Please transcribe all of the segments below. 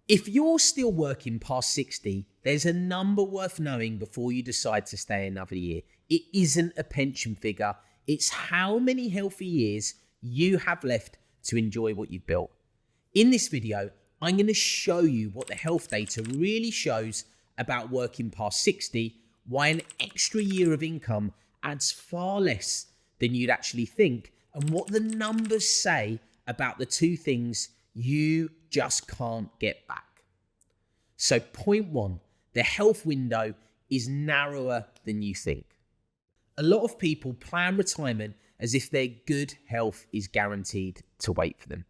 If you're still working past 60, there's a number worth knowing before you decide to stay another year. It isn't a pension figure. It's how many healthy years you have left to enjoy what you've built. In this video, I'm going to show you what the health data really shows about working past 60, why an extra year of income adds far less than you'd actually think, and what the numbers say about the two things you just can't get back. So point one, the health window is narrower than you think. A lot of people plan retirement as if their good health is guaranteed to wait for them.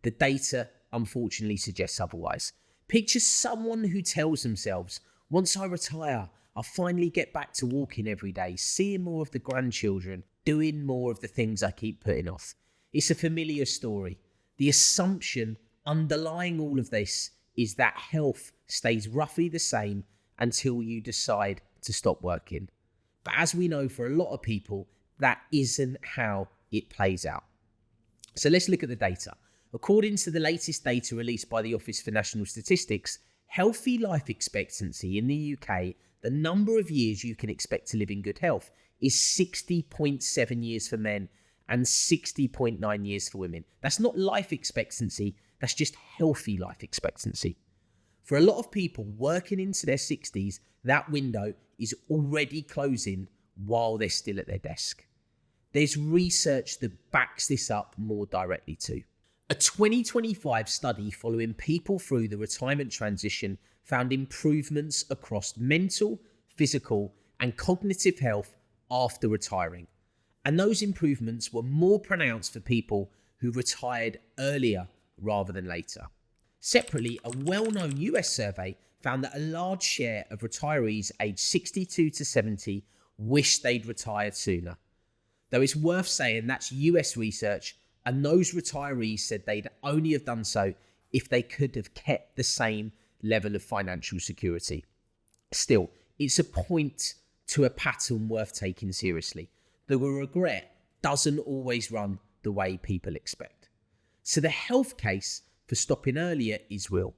The data unfortunately suggests otherwise. Picture someone who tells themselves, once I retire, I'll finally get back to walking every day, seeing more of the grandchildren, doing more of the things I keep putting off. It's a familiar story. The assumption underlying all of this is that health stays roughly the same until you decide to stop working. But as we know, for a lot of people, that isn't how it plays out. So let's look at the data. According to the latest data released by the Office for National Statistics, healthy life expectancy in the UK, the number of years you can expect to live in good health, is 60.7 years for men and 60.9 years for women. That's not life expectancy, that's just healthy life expectancy. For a lot of people working into their 60s, that window is already closing while they're still at their desk. There's research that backs this up more directly too. A 2025 study following people through the retirement transition found improvements across mental, physical, and cognitive health after retiring. And those improvements were more pronounced for people who retired earlier rather than later. Separately, a well-known US survey found that a large share of retirees aged 62 to 70 wish they'd retired sooner. Though it's worth saying that's US research, and those retirees said they'd only have done so if they could have kept the same level of financial security. Still, it's a point to a pattern worth taking seriously. The regret doesn't always run the way people expect. So the health case for stopping earlier is real,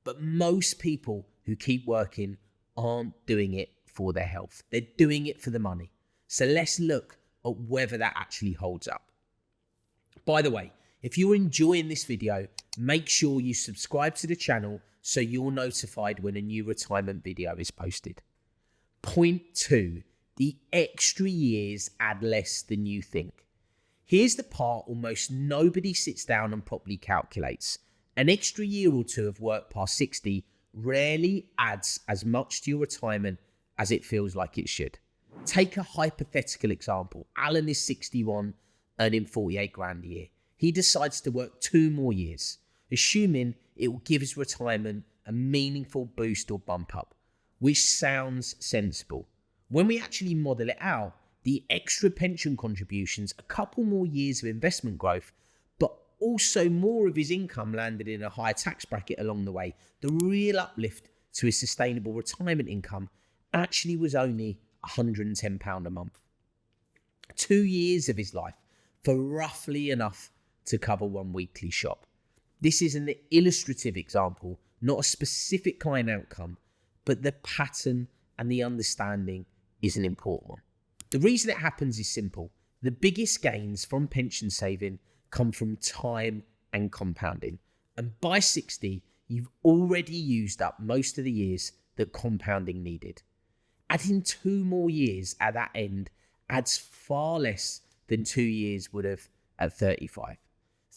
but most people who keep working aren't doing it for their health. They're doing it for the money. So let's look at whether that actually holds up. By the way, if you're enjoying this video, make sure you subscribe to the channel so you're notified when a new retirement video is posted. Point two, the extra years add less than you think. Here's the part almost nobody sits down and properly calculates. An extra year or two of work past 60 rarely adds as much to your retirement as it feels like it should. Take a hypothetical example. Alan is 61, earning 48 grand a year. He decides to work 2 more years, assuming it will give his retirement a meaningful boost or bump up, which sounds sensible. When we actually model it out, the extra pension contributions, a couple more years of investment growth, but also more of his income landed in a higher tax bracket along the way, the real uplift to his sustainable retirement income actually was only £110 a month. 2 years of his life for roughly enough to cover one weekly shop. This is an illustrative example, not a specific client outcome, but the pattern and the understanding is an important one. The reason it happens is simple. The biggest gains from pension saving come from time and compounding. And by 60, you've already used up most of the years that compounding needed. Adding 2 more years at that end adds far less than 2 years would have at 35.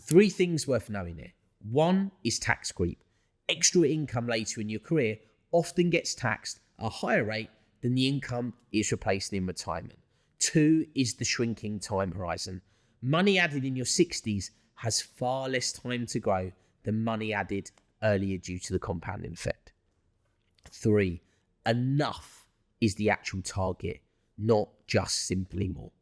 3 things worth knowing here. 1 is tax creep. Extra income later in your career often gets taxed at a higher rate than the income it's replaced in retirement. 2 is the shrinking time horizon. Money added in your 60s has far less time to grow than money added earlier due to the compounding effect. 3, enough is the actual target, not just simply more.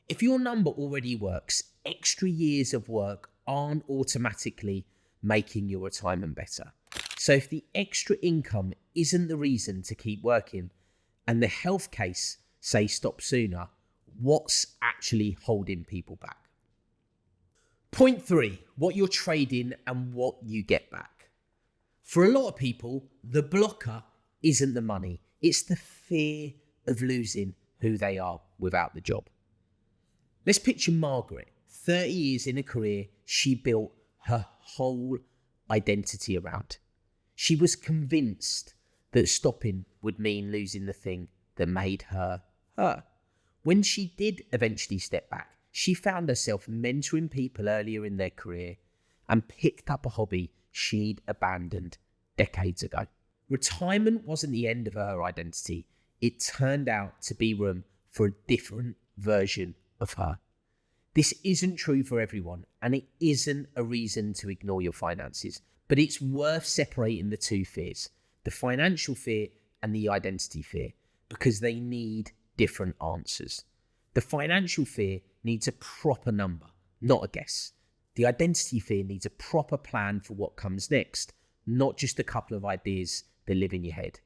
If your number already works, extra years of work aren't automatically making your retirement better. So if the extra income isn't the reason to keep working and the health case say stop sooner, what's actually holding people back? Point 3, what you're trading and what you get back. For a lot of people, the blocker isn't the money. It's the fear of losing who they are without the job. Let's picture Margaret, 30 years in a career she built her whole identity around. She was convinced that stopping would mean losing the thing that made her her. When she did eventually step back, she found herself mentoring people earlier in their career and picked up a hobby she'd abandoned decades ago. Retirement wasn't the end of her identity. It turned out to be room for a different version of her. This isn't true for everyone, and it isn't a reason to ignore your finances, but it's worth separating the two fears, the financial fear and the identity fear, because they need different answers. The financial fear needs a proper number, not a guess. The identity fear needs a proper plan for what comes next, not just a couple of ideas that live in your head.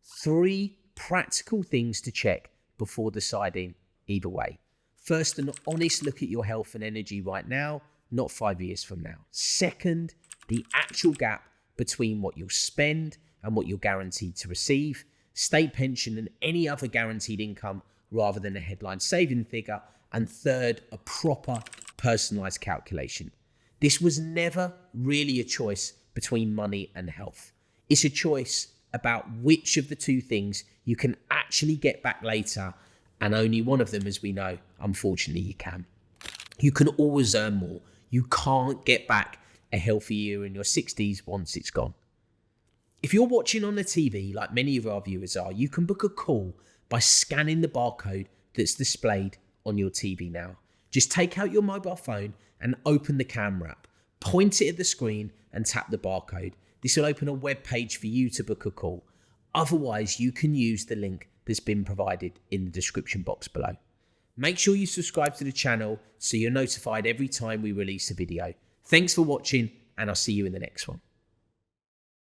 3 practical things to check before deciding either way. First, an honest look at your health and energy right now, not 5 years from now. Second, the actual gap between what you'll spend and what you're guaranteed to receive, state pension and any other guaranteed income rather than a headline saving figure. And third, a proper personalized calculation. This was never really a choice between money and health. It's a choice about which of the two things you can actually get back later, and only one of them, as we know, unfortunately, you can. You can always earn more. You can't get back a healthy year in your 60s once it's gone. If you're watching on the TV, like many of our viewers are, you can book a call by scanning the barcode that's displayed on your TV now. Just take out your mobile phone and open the camera app. Point it at the screen and tap the barcode. This will open a web page for you to book a call. Otherwise, you can use the link that's been provided in the description box below. Make sure you subscribe to the channel so you're notified every time we release a video. Thanks for watching, and I'll see you in the next one.